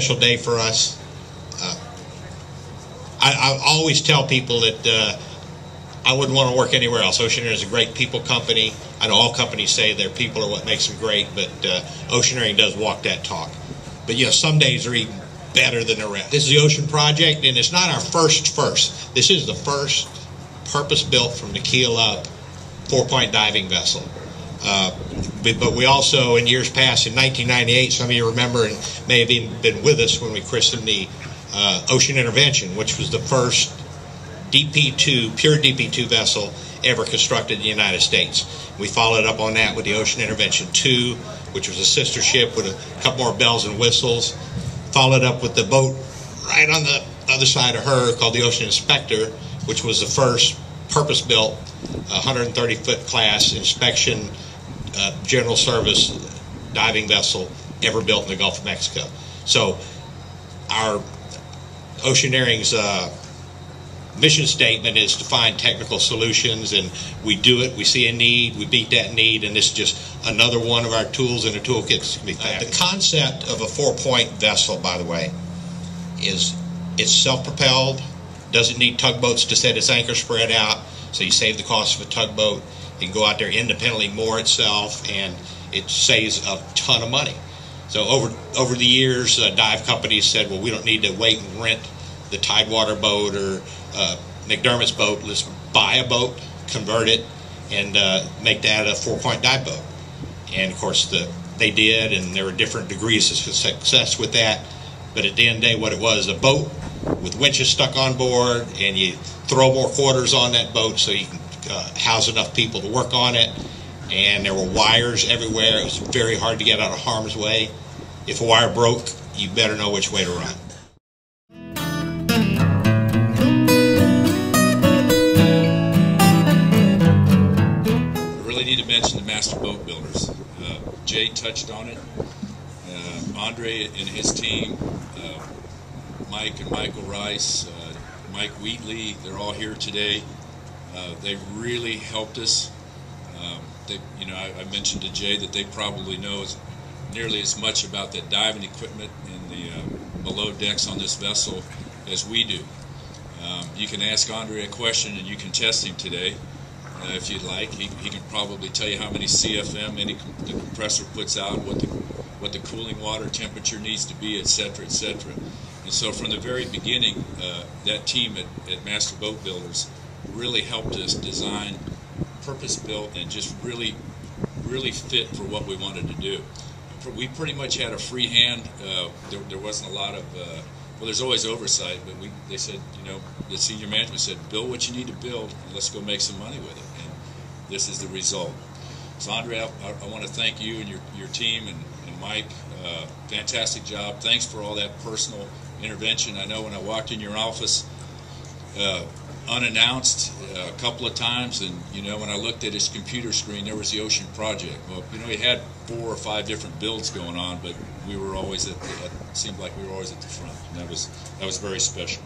special day for us. I always tell people that I wouldn't want to work anywhere else. Oceaneering is a great people company. I know all companies say their people are what makes them great, but Oceaneering does walk that talk. But you know, some days are even better than the rest. This is the Ocean Project, and it's not our first. This is the first purpose-built from the keel up 4-point diving vessel. But we also, in years past, in 1998, some of you remember and may have even been with us when we christened the Ocean Intervention, which was the first DP2, pure DP2 vessel ever constructed in the United States. We followed up on that with the Ocean Intervention 2, which was a sister ship with a couple more bells and whistles. Followed up with the boat right on the other side of her called the Ocean Inspector, which was the first purpose-built 130-foot class inspection general service diving vessel ever built in the Gulf of Mexico. So our Oceaneering's mission statement is to find technical solutions, and we do it. We see a need, we meet that need, and this is just another one of our tools in the toolkit. The concept of a 4-point vessel, by the way, is it's self-propelled, doesn't need tugboats to set its anchor spread out, so you save the cost of a tugboat. It can go out there independently, moor itself, and it saves a ton of money. So over the years, dive companies said, well, we don't need to wait and rent the Tidewater boat or McDermott's boat. Let's buy a boat, convert it, and make that a 4-point dive boat. And of course, they did, and there were different degrees of success with that. But at the end of the day, what it was, a boat with winches stuck on board, and you throw more quarters on that boat so you can house enough people to work on it. And there were wires everywhere. It was very hard to get out of harm's way. If a wire broke, you better know which way to run. I really need to mention the master boat builders. Jay touched on it. Andre and his team, Mike and Michael Rice, Mike Wheatley, they're all here today. They've really helped us. I mentioned to Jay that they probably know nearly as much about the diving equipment in the below decks on this vessel as we do. You can ask Andre a question and you can test him today if you'd like. He can probably tell you how many CFM the compressor puts out, what the cooling water temperature needs to be, etc., etc. And so from the very beginning, that team at Master Boat Builders really helped us design purpose-built and just really fit for what we wanted to do. We pretty much had a free hand. There wasn't a lot of, well, there's always oversight, but they said, the senior management said, build what you need to build, and let's go make some money with it. And this is the result. So, Andre, I want to thank you and your team and Mike. Fantastic job. Thanks for all that personal intervention. I know when I walked in your office, unannounced a couple of times, and when I looked at his computer screen, there was the Ocean Project. Well, he had 4 or 5 different builds going on, but we were always it seemed like we were always at the front, and that was very special.